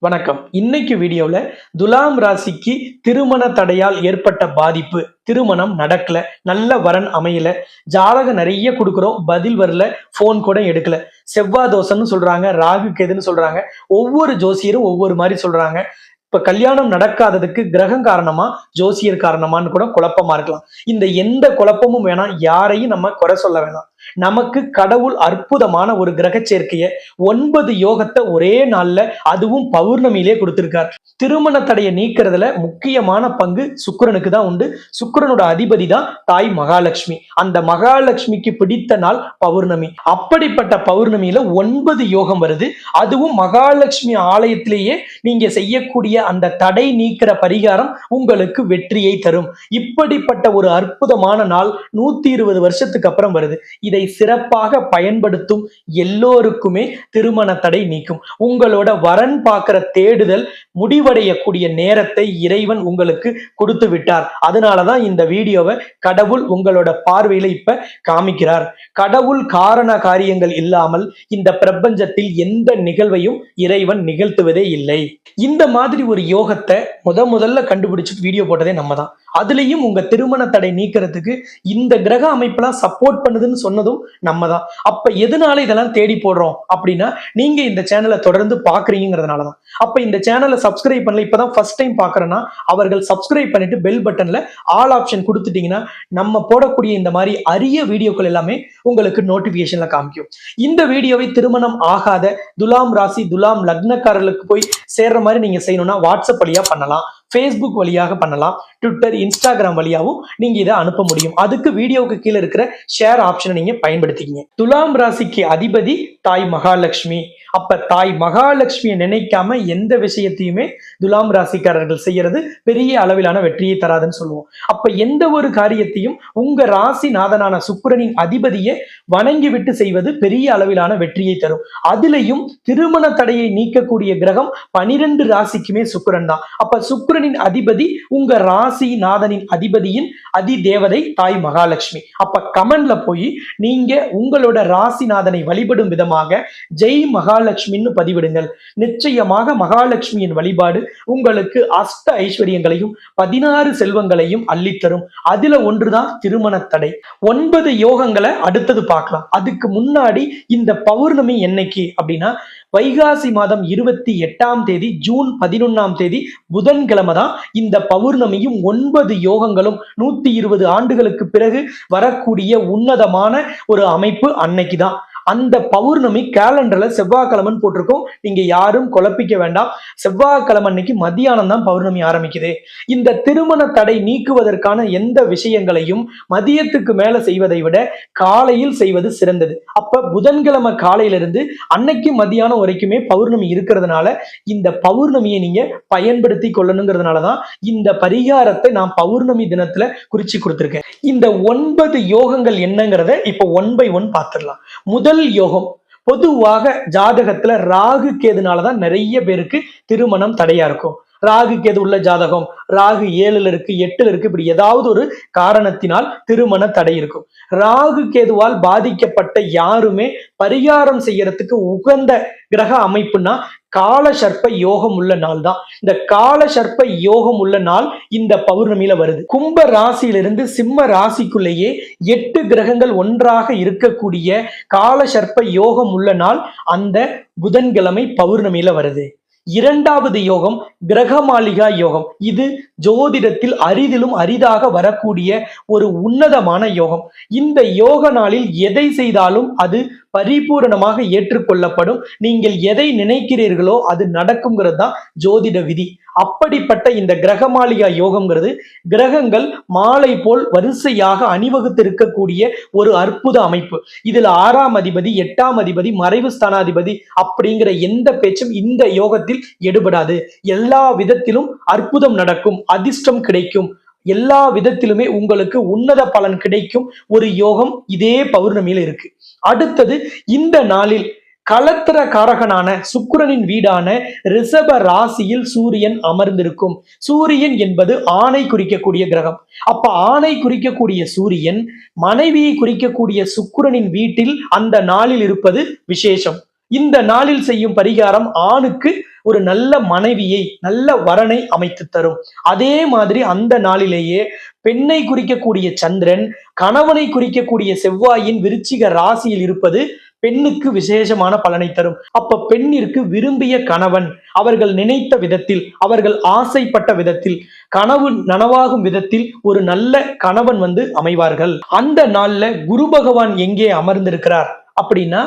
வணக்கம். இன்னைக்கு வீடியோல துலாம் ராசிக்கு திருமண தடையால் ஏற்பட்ட பாதிப்பு, திருமணம் நடக்கல, நல்ல வரன் அமையல, ஜாதகம் நிறைய கொடுக்குறோம், பதில் வரல, போன் கூட எடுக்கல, செவ்வாய் தோஷம்னு சொல்றாங்க, ராகு கேதுன்னு சொல்றாங்க, ஒவ்வொரு ஜோசியரும் ஒவ்வொரு மாதிரி சொல்றாங்க. இப்ப கல்யாணம் நடக்காததுக்கு கிரகம் காரணமா, ஜோசியர் காரணமான்னு கூட குழப்பமா இருக்கலாம். இந்த எந்த குழப்பமும் வேணாம், யாரையும் நம்ம குறை சொல்ல வேணாம். நமக்கு கடவுள் அற்புதமான ஒரு கிரக சேர்க்கைய 9 யோகத்தை ஒரே நாள்ல, அதுவும் பௌர்ணமியிலே கொடுத்திருக்கார். திருமண தடையை நீக்கிறதுல முக்கியமான பங்கு சுக்கிரனுக்கு தான் உண்டு. சுக்கிரனோட அதிபதி தான் தாய் மகாலட்சுமி. அந்த மகாலட்சுமிக்கு பிடித்த நாள் பௌர்ணமி. அப்படிப்பட்ட பௌர்ணமியில 9 யோகம் வருது. அதுவும் மகாலட்சுமி ஆலயத்திலேயே நீங்க செய்யக்கூடிய அந்த தடை நீக்கிற பரிகாரம் உங்களுக்கு வெற்றியை தரும். இப்படிப்பட்ட ஒரு அற்புதமான நாள் 120 வருஷத்துக்கு அப்புறம் வருது. இதை சிறப்பாக பயன்படுத்தும் எல்லோருக்குமே திருமண தடை நீக்கும். உங்களோட வரன் பார்க்கிற தேடுதல் முடிவடையக்கூடிய நேரத்தை இறைவன் உங்களுக்கு கொடுத்து விட்டார். அதனாலதான் இந்த வீடியோவை கடவுள் உங்களோட பார்வையில இப்ப காமிக்கிறார். கடவுள் காரண காரியங்கள் இல்லாமல் இந்த பிரபஞ்சத்தில் எந்த நிகழ்வையும் இறைவன் நிகழ்த்துவதே இல்லை. இந்த மாதிரி ஒரு யோகத்தை முதல்ல கண்டுபிடிச்சு வீடியோ போட்டதே நம்ம தான். அதுலயும் உங்க திருமண தடை நீக்கிறதுக்கு இந்த கிரக அமைப்பெல்லாம் சப்போர்ட் பண்ணுதுன்னு சொன்னதும் நம்ம தான். அப்ப எதனால இதெல்லாம் தேடி போடுறோம் அப்படின்னா, நீங்க இந்த சேனலை தொடர்ந்து பாக்குறீங்கிறதுனாலதான். அப்ப இந்த சேனலை சப்ஸ்கிரைப் பண்ணல, இப்பதான் ஃபர்ஸ்ட் டைம் பாக்குறேன்னா அவர்கள் சப்ஸ்கிரைப் பண்ணிட்டு பெல் பட்டன்ல ஆல் ஆப்ஷன் கொடுத்துட்டீங்கன்னா நம்ம போடக்கூடிய இந்த மாதிரி அரிய வீடியோக்கள் எல்லாமே உங்களுக்கு நோட்டிபிகேஷன்ல காமிக்கும். இந்த வீடியோவை திருமணம் ஆகாத துலாம் ராசி துலாம் லக்னக்காரர்களுக்கு போய் சேர்ற மாதிரி நீங்க செய்யணும்னா வாட்ஸ்அப் வழியா பண்ணலாம், ஃபேஸ்புக் வழியாக பண்ணலாம், ட்விட்டர், இன்ஸ்டாகிராம் வழியாகவும் நீங்க இதை அனுப்ப முடியும். அதுக்கு வீடியோவுக்கு கீழே இருக்கிற ஷேர் ஆப்ஷனை நீங்க பயன்படுத்திக்கிங்க. துலாம் ராசிக்கு அதிபதி தாய் மகாலட்சுமி. அப்ப தாய் மகாலட்சுமியை நினைக்காம எந்த விஷயத்தையுமே துலாம் ராசிக்காரர்கள் செய்யறது பெரிய அளவிலான வெற்றியை தராதுன்னு சொல்லுவோம். அப்ப எந்த ஒரு காரியத்தையும் உங்க ராசி நாதனான சுக்கிரனின் அதிபதியை வணங்கி விட்டு செய்வது பெரிய அளவிலான வெற்றியை தரும். அதுலயும் திருமண தடையை நீக்கக்கூடிய கிரகம் 12 ராசிக்குமே சுக்கிரன் தான். அப்ப சுக்கிரனின் அதிபதி உங்க ராசி நாதனின் அதிபதியின் அதி தேவதை தாய் மகாலட்சுமி. அப்ப கமெண்ட்ல போய் நீங்க உங்களோட ராசிநாதனை வழிபடும் விதமாக ஜெய் மகாலட்சுமின்னு பதிவிடுங்கள். நிச்சயமாக மகாலட்சுமியின் வழிபாடு உங்களுக்கு அஷ்ட ஐஸ்வர்யங்களையும் 16 செல்வங்களையும் அள்ளித்தரும். அதுல ஒன்றுதான் திருமண தடை. 9 யோகங்களை அடுத்தது பார்க்கலாம். அதுக்கு முன்னாடி இந்த பௌர்ணமி என்னைக்கு அப்படின்னா, வைகாசி மாதம் 28ஆம் தேதி ஜூன் 11ஆம் தேதி புதன்கிழமை தான் இந்த பௌர்ணமியும் 9 யோகங்களும் 120 ஆண்டுகளுக்கு பிறகு வரக்கூடிய உன்னதமான ஒரு அமைப்பு அன்னைக்கு தான். அந்த பௌர்ணமி கேலண்டர்ல செவ்வாய்க்கிழமைன்னு போட்டிருக்கோம். நீங்க யாரும் குழப்பிக்க வேண்டாம். செவ்வாய்க்கிழமை அன்னைக்கு மதியானம் தான் பௌர்ணமி ஆரம்பிக்குது. இந்த திருமண தடை நீக்குவதற்கான எந்த விஷயங்களையும் மதியத்துக்கு மேல செய்வதை விட காலையில் செய்வது சிறந்தது. அப்ப புதன்கிழமை காலையிலிருந்து அன்னைக்கு மதியானம் வரைக்குமே பௌர்ணமி இருக்கிறதுனால இந்த பௌர்ணமியை நீங்க பயன்படுத்தி கொள்ளணுங்கிறதுனாலதான் இந்த பரிகாரத்தை நான் பௌர்ணமி தினத்துல குறிச்சு கொடுத்திருக்கேன். இந்த 9 யோகங்கள் என்னங்கிறத இப்ப 1 by 1 பார்த்துடலாம். முதல் யோகம், பொதுவாக ஜாதகத்துல ராகு கேதுனாலதான் நிறைய பேருக்கு திருமணம் தடையா இருக்கும். ராகு கேது உள்ள ஜாதகம், ராகு 7ல இருக்கு, 8ல இருக்கு, இப்படி ஏதாவது ஒரு காரணத்தினால் திருமண தடை இருக்கும். ராகு கேதுவால் பாதிக்கப்பட்ட யாருமே பரிகாரம் செய்யறதுக்கு உகந்த கிரக அமைப்புனா கால சர்ப்ப யோகம் உள்ள நாள் தான். இந்த கால சர்ப்ப யோகம் உள்ள நாள் இந்த பௌர்ணமியில வருது. கும்ப ராசியிலிருந்து சிம்ம ராசிக்குள்ளேயே 8 கிரகங்கள் ஒன்றாக இருக்கக்கூடிய கால சர்ப்ப யோகம் உள்ள நாள் அந்த புதன்கிழமை பௌர்ணமியில வருது. இரண்டாவது யோகம் கிரகமாளிகா யோகம். இது ஜோதிடத்தில் அரிதிலும் அரிதாக வரக்கூடிய ஒரு உன்னதமான யோகம். இந்த யோக நாளில் எதை செய்தாலும் அது பரிபூரணமாக ஏற்றுக்கொள்ளப்படும். நீங்கள் எதை நினைக்கிறீர்களோ அது நடக்குங்கிறது தான் ஜோதிட விதி. அப்படிப்பட்ட இந்த கிரகமாளிகா யோகம்ங்கிறது கிரகங்கள் மாலை போல் வரிசையாக அணிவகுத்து இருக்கக்கூடிய ஒரு அற்புத அமைப்பு. இதுல 6ஆம் அதிபதி, 8ஆம் அதிபதி, மறைவு ஸ்தானாதிபதி அப்படிங்கிற எந்த பேச்சும் இந்த யோகத்தில் எடுபடாது. எல்லா விதத்திலும் அற்புதம் நடக்கும், அதிர்ஷ்டம் கிடைக்கும், எல்லா விதத்திலுமே உங்களுக்கு உன்னத பலன் கிடைக்கும் ஒரு யோகம் இதே பௌர்ணமியில இருக்கு. அடுத்தது, இந்த நாளில் களத்திர காரகனான சுக்கிரனின் வீடான ரிஷப ராசியில் சூரியன் அமர்ந்திருக்கும். சூரியன் என்பது ஆணை குறிக்கக்கூடிய கிரகம். அப்ப ஆணை குறிக்கக்கூடிய சூரியன் மனைவியை குறிக்கக்கூடிய சுக்கிரனின் வீட்டில் அந்த நாளில் இருப்பது விசேஷம். இந்த நாளில் செய்யும் பரிகாரம் ஆணுக்கு ஒரு நல்ல மனைவியை, நல்ல வரனை அமைத்து தரும். அதே மாதிரி அந்த நாளிலேயே பெண்ணை குறிக்கக்கூடிய சந்திரன், கணவனை குறிக்கக்கூடிய செவ்வாயின் விருச்சிக ராசியில் இருப்பது பெண்ணுக்கு விசேஷமான பலனை தரும். அப்ப பெண்ணிற்கு விரும்பிய கணவன், அவர்கள் நினைத்த விதத்தில், அவர்கள் ஆசைப்பட்ட விதத்தில், கனவு நனவாகும் விதத்தில் ஒரு நல்ல கணவன் அமைவார்கள். அந்த நாள்ல குரு பகவான் எங்கே அமர்ந்திருக்கிறார் அப்படின்னா,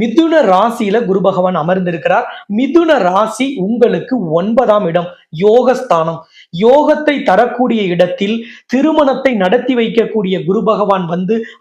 மிதுன ராசியில குரு பகவான் அமர்ந்திருக்கிறார். மிதுன ராசி உங்களுக்கு 9ஆம் இடம், யோகஸ்தானம். யோகத்தை தரக்கூடிய இடத்தில் திருமணத்தை நடத்தி வைக்கக்கூடிய குரு பகவான்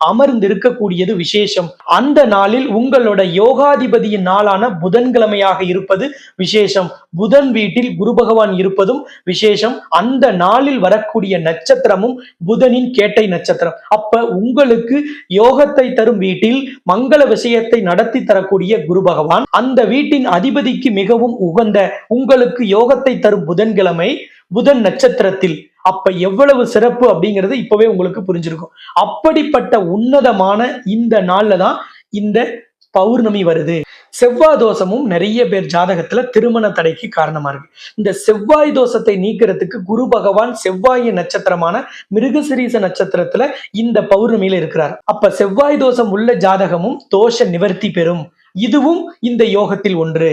அமர்ந்திருக்கக்கூடியது விசேஷம். அந்த நாளில் உங்களோட யோகாதிபதியின் நாளான புதன்கிழமையாக இருப்பது விசேஷம். புதன் வீட்டில் குரு பகவான் இருப்பதும் விசேஷம். அந்த நாளில் வரக்கூடிய நட்சத்திரமும் புதனின் கேட்டை நட்சத்திரம். அப்ப உங்களுக்கு யோகத்தை தரும் வீட்டில் மங்கள விஷயத்தை நடத்தி தரக்கூடிய குரு பகவான், அந்த வீட்டின் அதிபதிக்கு மிகவும் உகந்த உங்களுக்கு யோகத்தை தரும் புதன்கிழமை, புதன் நட்சத்திரத்தில். அப்ப எவ்வளவு சிறப்பு அப்படிங்கிறது இப்பவே உங்களுக்கு புரிஞ்சிருக்கும். அப்படிப்பட்ட உன்னதமான இந்த நாள்ல தான் இந்த பௌர்ணமி வருது. செவ்வாய் தோஷமும் நிறைய பேர் ஜாதகத்துல திருமண தடைக்கு காரணமா இருக்கு. இந்த செவ்வாய் தோஷத்தை நீக்கிறதுக்கு குரு பகவான் செவ்வாயின் நட்சத்திரமான மிருகசிரீச நட்சத்திரத்துல இந்த பௌர்ணமியில இருக்கிறார். அப்ப செவ்வாய் தோஷம் உள்ள ஜாதகமும் தோஷ நிவர்த்தி பெறும். இதுவும் இந்த யோகத்தில் ஒன்று.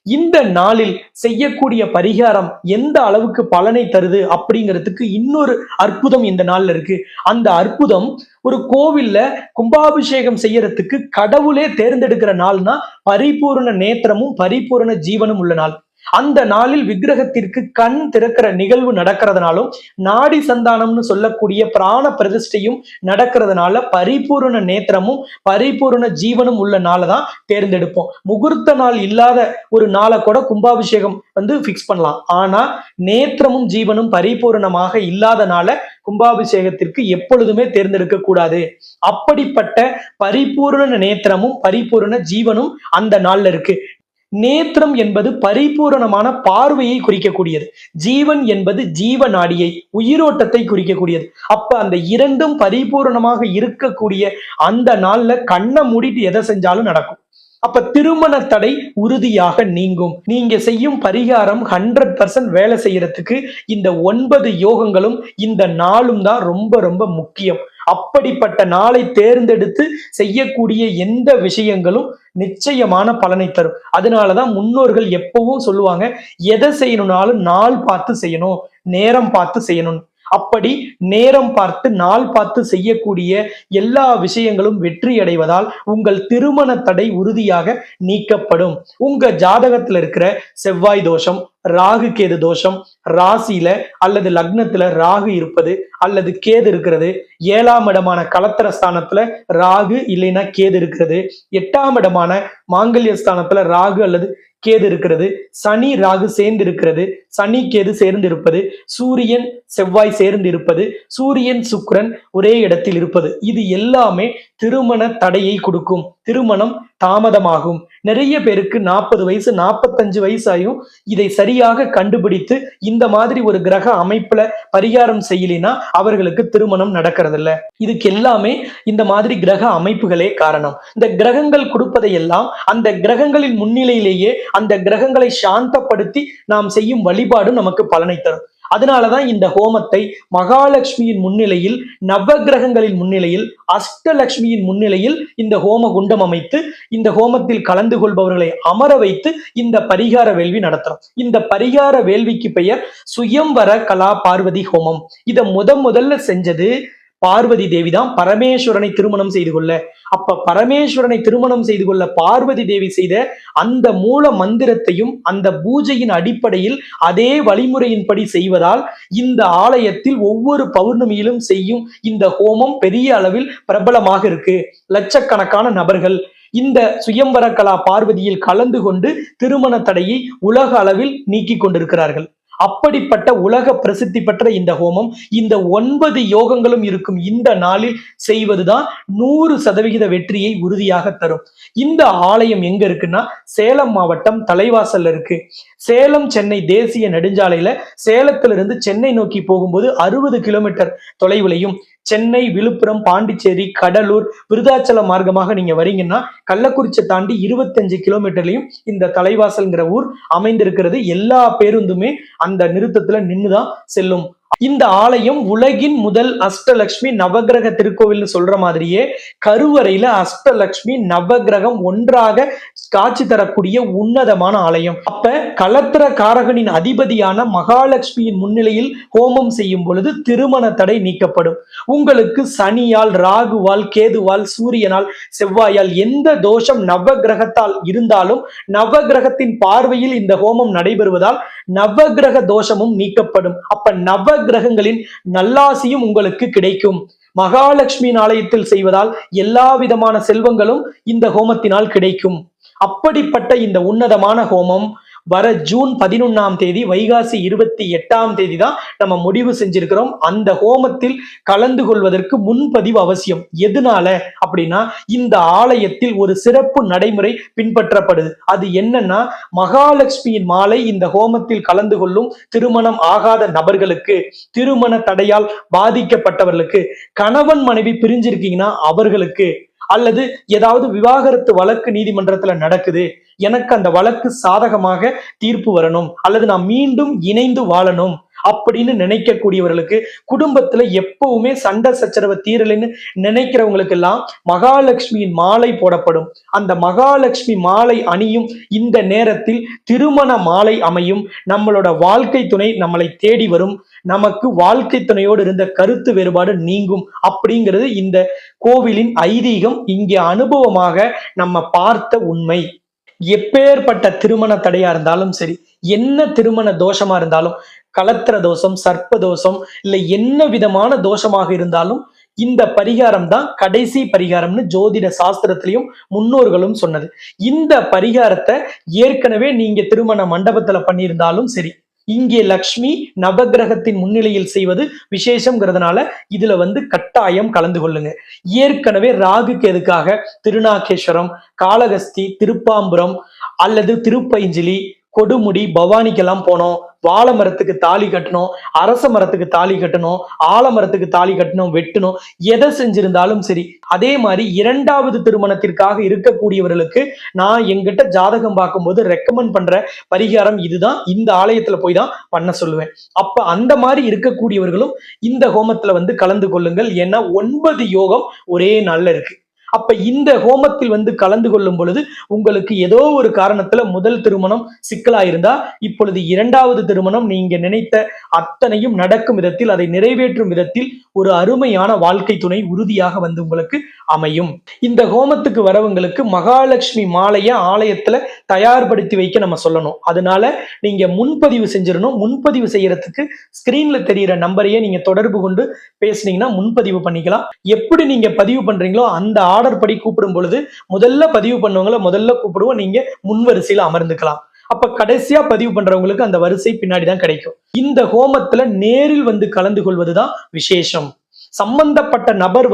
இந்த நாளில் செய்யக்கூடிய பரிகாரம் எந்த அளவுக்கு பலனை தருது அப்படிங்கிறதுக்கு இன்னொரு அற்புதம் இந்த நாள்ல இருக்கு. அந்த அற்புதம், ஒரு கோவில்ல கும்பாபிஷேகம் செய்யறதுக்கு கடவுளே தேர்ந்தெடுக்கிற நாள்னா பரிபூர்ண நேத்திரமும் பரிபூர்ண ஜீவனும் உள்ள நாள். அந்த நாளில் விக்கிரகத்திற்கு கண் திறக்கிற நிகழ்வு நடக்கிறதுனாலும், நாடி சந்தானம்னு சொல்லக்கூடிய பிராண பிரதிஷ்டையும் நடக்கிறதுனால பரிபூர்ண நேத்திரமும் பரிபூர்ண ஜீவனும் உள்ள நாளை தான் தேர்ந்தெடுப்போம். முகூர்த்த நாள் இல்லாத ஒரு நாளை கூட கும்பாபிஷேகம் பிக்ஸ் பண்ணலாம். ஆனா நேத்திரமும் ஜீவனும் பரிபூர்ணமாக இல்லாதனால கும்பாபிஷேகத்திற்கு எப்பொழுதுமே தேர்ந்தெடுக்க கூடாது. அப்படிப்பட்ட பரிபூர்ண நேத்திரமும் பரிபூர்ண ஜீவனும் அந்த நாள்ல இருக்கு. நேத்திரம் என்பது பரிபூரணமான பார்வையை குறிக்கக்கூடியது. ஜீவன் என்பது ஜீவ நாடியை, உயிரோட்டத்தை குறிக்கக்கூடியது. அப்ப அந்த இரண்டும் பரிபூரணமாக இருக்கக்கூடிய அந்த நாள்ல கண்ணை மூடிட்டு எதை செஞ்சாலும் நடக்கும். அப்ப திருமண தடை உறுதியாக நீங்கும். நீங்க செய்யும் பரிகாரம் 100% வேலை செய்யறதுக்கு இந்த 9 யோகங்களும் இந்த நாளும் தான் ரொம்ப ரொம்ப முக்கியம். அப்படிப்பட்ட நாளை தேர்ந்தெடுத்து செய்யக்கூடிய எந்த விஷயங்களும் நிச்சயமான பலனை தரும். அதனாலதான் முன்னோர்கள் எப்பவும் சொல்லுவாங்க, எதை செய்யணும்னாலும் நாள் பார்த்து செய்யணும், நேரம் பார்த்து செய்யணும். அப்படி நேரம் பார்த்து நாள் பார்த்து செய்யக்கூடிய எல்லா விஷயங்களும் வெற்றி அடைவதால் உங்கள் திருமண தடை உறுதியாக நீக்கப்படும். உங்க ஜாதகத்துல இருக்கிற செவ்வாய் தோஷம், ராகு கேது தோஷம், ராசியில அல்லது லக்னத்துல ராகு இருப்பது அல்லது கேது இருக்கிறது, 7ஆம் இடமான கலத்திர ஸ்தானத்துல ராகு இல்லைன்னா கேது இருக்கிறது, 8ஆம் இடமான மாங்கல்ய ஸ்தானத்துல ராகு அல்லது கேது இருக்கிறது, சனி ராகு சேர்ந்து இருக்கிறது, சனி கேது சேர்ந்து இருப்பது, சூரியன் செவ்வாய் சேர்ந்து இருப்பது, சூரியன் சுக்கிரன் ஒரே இடத்தில் இருப்பது, இது எல்லாமே திருமண தடையை கொடுக்கும். திருமணம் தாமதமாகும். நிறைய பேருக்கு 40 வயசு 45 வயசாயும் இதை சரியாக கண்டுபிடித்து இந்த மாதிரி ஒரு கிரக அமைப்புல பரிகாரம் செய்யலினா அவர்களுக்கு திருமணம் நடக்கிறது இல்ல. இதுக்கு எல்லாமே இந்த மாதிரி கிரக அமைப்புகளே காரணம். இந்த கிரகங்கள் கொடுப்பதையெல்லாம் அந்த கிரகங்களின் முன்னிலையிலேயே அந்த கிரகங்களை சாந்தப்படுத்தி நாம் செய்யும் வழிபாடு நமக்கு பலனை தரும். அதனாலதான் இந்த ஹோமத்தை மகாலட்சுமியின் முன்னிலையில், நவ கிரகங்களின் முன்னிலையில், அஷ்டலட்சுமியின் முன்னிலையில் இந்த ஹோம குண்டம் அமைத்து இந்த ஹோமத்தில் கலந்து கொள்பவர்களை அமர வைத்து இந்த பரிகார வேள்வி நடத்துறோம். இந்த பரிகார வேள்விக்கு பெயர் சுயம்வர கலா பார்வதி ஹோமம். இதை முதல்ல செஞ்சது பார்வதி தேவி தான் பரமேஸ்வரனை திருமணம் செய்து கொள்ள. அப்ப பரமேஸ்வரனை திருமணம் செய்து கொள்ள பார்வதி தேவி செய்த அந்த மூல மந்திரத்தையும் அந்த பூஜையின் அடிப்படையில் அதே வழிமுறையின்படி செய்வதால் இந்த ஆலயத்தில் ஒவ்வொரு பௌர்ணமியிலும் செய்யும் இந்த ஹோமம் பெரிய அளவில் பிரபலமாக இருக்கு. லட்சக்கணக்கான நபர்கள் இந்த சுயம்வர கலா பார்வதியில் கலந்து கொண்டு திருமண தடையை உலக அளவில் நீக்கி கொண்டிருக்கிறார்கள். அப்படிப்பட்ட உலக பிரசித்தி பெற்ற இந்த ஹோமம் இந்த 9 யோகங்களும் இருக்கும் இந்த நாளில் செய்வதுதான் 100% வெற்றியை உறுதியாக தரும். இந்த ஆலயம் எங்க இருக்குன்னா சேலம் மாவட்டம் தலைவாசல்ல இருக்கு. சேலம் சென்னை தேசிய நெடுஞ்சாலையில சேலத்திலிருந்து சென்னை நோக்கி போகும்போது 60 கிலோமீட்டர் தொலைவிலையும், சென்னை, விழுப்புரம், பாண்டிச்சேரி, கடலூர், விருதாச்சலம் மார்க்கமாக நீங்க வரீங்கன்னா கள்ளக்குறிச்சி தாண்டி 25 கிலோமீட்டர்லயும் இந்த தலைவாசல்ங்கிற ஊர் அமைந்திருக்கிறது. எல்லா பேருந்துமே அந்த நிறுத்தத்துல நின்னுதான் செல்லும். இந்த ஆலயம் உலகின் முதல் அஷ்டலட்சுமி நவகிரக திருக்கோவில்னு சொல்ற மாதிரியே கருவறையில அஷ்டலட்சுமி நவகிரகம் ஒன்றாக காட்சி தரக்கூடிய உன்னதமான ஆலயம். அப்ப களத்திர காரகனின் அதிபதியான மகாலட்சுமியின் முன்னிலையில் ஹோமம் செய்யும் பொழுது திருமண தடை நீக்கப்படும். உங்களுக்கு சனியால், ராகுவால், கேதுவால், சூரியனால், செவ்வாயால் எந்த தோஷம் நவகிரகத்தால் இருந்தாலும் நவகிரகத்தின் பார்வையில் இந்த ஹோமம் நடைபெறுவதால் நவகிரக தோஷமும் நீக்கப்படும். அப்ப நவகிரகங்களின் நல்லாசியும் உங்களுக்கு கிடைக்கும். மகாலட்சுமியின் ஆலயத்தில் செய்வதால் எல்லா விதமான செல்வங்களும் இந்த ஹோமத்தினால் கிடைக்கும். அப்படிப்பட்ட இந்த உன்னதமான ஹோமம் வர ஜூன் 11 வைகாசி 28 தான் நம்ம முடிவு செஞ்சிருக்கிறோம். அந்த ஹோமத்தில் கலந்து கொள்வதற்கு முன்பதிவு அவசியம். எதனால அப்படின்னா, இந்த ஆலயத்தில் ஒரு சிறப்பு நடைமுறை பின்பற்றப்படுது. அது என்னன்னா, மகாலட்சுமியின் மாலை இந்த ஹோமத்தில் கலந்து கொள்ளும் திருமணம் ஆகாத நபர்களுக்கு, திருமண தடையால் பாதிக்கப்பட்டவர்களுக்கு, கணவன் மனைவி பிரிஞ்சிருக்கீங்கன்னா அவர்களுக்கு, அல்லது ஏதாவது விவாகரத்து வழக்கு நீதிமன்றத்துல நடக்குது, எனக்கு அந்த வழக்கு சாதகமாக தீர்ப்பு வரணும், அல்லது நான் மீண்டும் இணைந்து வாழணும் அப்படின்னு நினைக்கக்கூடியவர்களுக்கு, குடும்பத்துல எப்பவுமே சண்டை சச்சரவு தீரலைன்னு நினைக்கிறவங்களுக்கு எல்லாம் மகாலட்சுமியின் மாலை போடப்படும். அந்த மகாலட்சுமி மாலை அணியும் இந்த நேரத்தில் திருமண மாலை அமையும். நம்மளோட வாழ்க்கை துணை நம்மளை தேடி வரும். நமக்கு வாழ்க்கை துணையோடு இருந்த கருத்து வேறுபாடு நீங்கும் அப்படிங்கிறது இந்த கோவிலின் ஐதீகம். இங்கே அனுபவமாக நம்ம பார்த்த உண்மை. எப்பேற்பட்ட திருமண தடையா இருந்தாலும் சரி, என்ன திருமண தோஷமா இருந்தாலும், களத்திர தோஷம், சர்ப்ப தோஷம், இல்லை என்ன விதமான தோஷமாக இருந்தாலும் இந்த பரிகாரம் தான் கடைசி பரிகாரம்னு ஜோதிட சாஸ்திரத்திலையும் முன்னோர்களும் சொன்னது. இந்த பரிகாரத்தை ஏற்கனவே நீங்க திருமண மண்டபத்துல பண்ணியிருந்தாலும் சரி, இங்கே லக்ஷ்மி நவகிரகத்தின் முன்னிலையில் செய்வது விசேஷம்ங்கிறதுனால இதுல கட்டாயம் கலந்து கொள்ளுங்க. ஏற்கனவே ராகு கேதுக்காக திருநாகேஸ்வரம், காளகஸ்தி, திருப்பாம்புரம் அல்லது திருப்பைஞ்சிலி, கொடுமுடி, பவானிக்கெல்லாம் போனோம். வாழை மரத்துக்கு தாலி கட்டணும், அரச மரத்துக்கு தாலி கட்டணும், ஆலமரத்துக்கு தாலி கட்டணும், வெட்டணும், எதை செஞ்சிருந்தாலும் சரி. அதே மாதிரி 2வது திருமணத்திற்காக இருக்கக்கூடியவர்களுக்கு நான் எங்கிட்ட ஜாதகம் பார்க்கும்போது ரெக்கமெண்ட் பண்ற பரிகாரம் இதுதான். இந்த ஆலயத்துல போய் தான் பண்ண சொல்லுவேன். அப்ப அந்த மாதிரி இருக்கக்கூடியவர்களும் இந்த ஹோமத்துல கலந்து கொள்ளுங்கள். ஏன்னா 9 யோகம் ஒரே நாள்ல இருக்கு. அப்ப இந்த ஹோமத்தில் கலந்து கொள்ளும் பொழுது உங்களுக்கு ஏதோ ஒரு காரணத்துல முதல் திருமணம் சிக்கலாயிருந்தா, இப்பொழுது 2வது திருமணம் நீங்க நினைத்த அத்தனையும் நடக்கும் விதத்தில், அதை நிறைவேற்றும் விதத்தில் ஒரு அருமையான வாழ்க்கை துணை உறுதியாக உங்களுக்கு அமையும். இந்த ஹோமத்துக்கு வரவங்களுக்கு மகாலட்சுமி மாலைய ஆலயத்துல தயார்படுத்தி வைக்க நம்ம சொல்லணும். அதனால நீங்க முன்பதிவு செஞ்சிடணும். முன்பதிவு செய்யறதுக்கு ஸ்கிரீன்ல தெரியிற நம்பரையே நீங்க தொடர்பு கொண்டு பேசுனீங்கன்னா முன்பதிவு பண்ணிக்கலாம். எப்படி நீங்க பதிவு பண்றீங்களோ அந்த ஆர்டர் படி கூப்பிடும் பொழுது முதல்ல பதிவு பண்ணவங்களை முதல்ல கூப்பிடுவோம். நீங்க முன்வரிசையில அமர்ந்துக்கலாம். அப்ப கடைசியா பதிவு பண்றவங்களுக்கு அந்த வரிசை பின்னாடிதான் கிடைக்கும். இந்த ஹோமத்துல நேரில் கலந்து கொள்வதுதான் விசேஷம். சம்பந்தப்பட்ட நபர்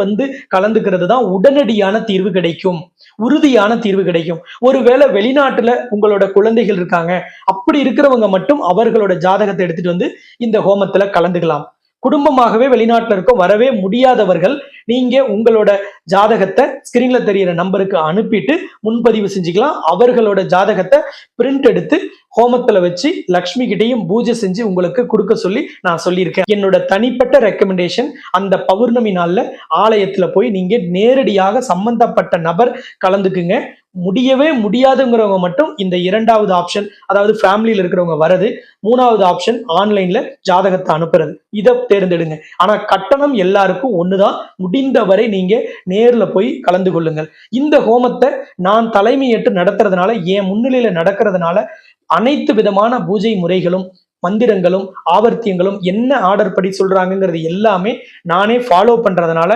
கலந்துக்கிறது தான் உடனடியான தீர்வு கிடைக்கும், உறுதியான தீர்வு கிடைக்கும். ஒருவேளை வெளிநாட்டுல உங்களோட குழந்தைகள் இருக்காங்க, அப்படி இருக்கிறவங்க மட்டும் அவர்களோட ஜாதகத்தை எடுத்துட்டு இந்த ஹோமத்துல கலந்துக்கலாம். குடும்பமாகவே வெளிநாட்டுல இருக்க வரவே முடியாதவர்கள் நீங்க உங்களோட ஜாதகத்தை ஸ்கிரீன்ல தெரியிற நம்பருக்கு அனுப்பிட்டு முன்பதிவு செஞ்சுக்கலாம். அவர்களோட ஜாதகத்தை பிரிண்ட் எடுத்து ஹோமத்துல வச்சு லக்ஷ்மி கிட்டையும் பூஜை செஞ்சு உங்களுக்கு கொடுக்க சொல்லி நான் சொல்லியிருக்கேன். என்னோட தனிப்பட்ட ரெக்கமெண்டேஷன், அந்த பௌர்ணமி நாள்ல ஆலயத்துல போய் நீங்க நேரடியாக சம்பந்தப்பட்ட நபர் கலந்துக்குங்க. முடியவே முடியாதுங்கிறவங்க மட்டும் இந்த 2வது ஆப்ஷன், அதாவது ஃபேமிலியில இருக்கிறவங்க வரது, 3வது ஆப்ஷன் ஆன்லைன்ல ஜாதகத்தை அனுப்புறது, இதை தேர்ந்தெடுங்க. ஆனா கட்டணம் எல்லாருக்கும் ஒண்ணுதான். முடிந்தவரை நீங்க நேர்ல போய் கலந்து கொள்ளுங்கள். இந்த ஹோமத்தை நான் தலைமையேற்று நடத்துறதுனால, என் முன்னிலையில நடக்கிறதுனால அனைத்து விதமான பூஜை முறைகளும், மந்திரங்களும், ஆவர்த்தியங்களும் என்ன ஆர்டர் படி சொல்றாங்கிறது எல்லாமே நானே ஃபாலோ பண்றதுனால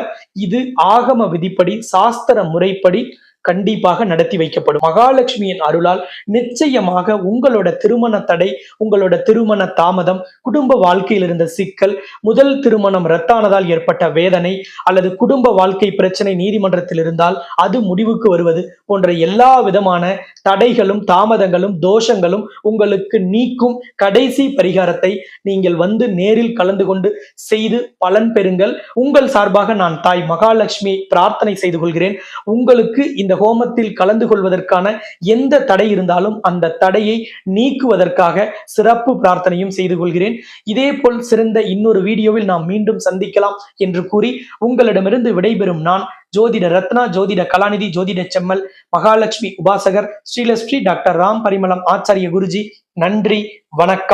இது ஆகம விதிப்படி, சாஸ்திர முறைப்படி கண்டிப்பாக நடத்தி வைக்கப்படும். மகாலட்சுமியின் அருளால் நிச்சயமாக உங்களோட திருமண தடை, உங்களோட திருமண தாமதம், குடும்ப வாழ்க்கையில் இருந்த சிக்கல், முதல் திருமணம் ரத்தானதால் ஏற்பட்ட வேதனை, அல்லது குடும்ப வாழ்க்கை பிரச்சனை நீதிமன்றத்தில் இருந்தால் அது முடிவுக்கு வருவது போன்ற எல்லா விதமான தடைகளும் தாமதங்களும் தோஷங்களும் உங்களுக்கு நீக்கும் கடைசி பரிகாரத்தை நீங்கள் வந்து நேரில் கலந்து கொண்டு செய்து பலன் பெறுங்கள். உங்கள் சார்பாக நான் தாய் மகாலட்சுமி பிரார்த்தனை செய்து கொள்கிறேன். உங்களுக்கு இந்த ஹோமத்தில் கலந்து கொள்வதற்கான எந்த தடை இருந்தாலும் அந்த தடையை நீக்குவதற்காக சிறப்பு பிரார்த்தனையும் செய்து கொள்கிறேன். இதே போல் சிறந்த இன்னொரு வீடியோவில் நாம் மீண்டும் சந்திக்கலாம் என்று கூறி உங்களிடமிருந்து விடைபெறும் நான் ஜோதிட ரத்னா, ஜோதிட கலாநிதி, ஜோதிட செம்மல், மகாலட்சுமி உபாசகர், ஸ்ரீலஸ்ரீ டாக்டர் ராம் பரிமளம் ஆச்சாரிய குருஜி. நன்றி, வணக்கம்.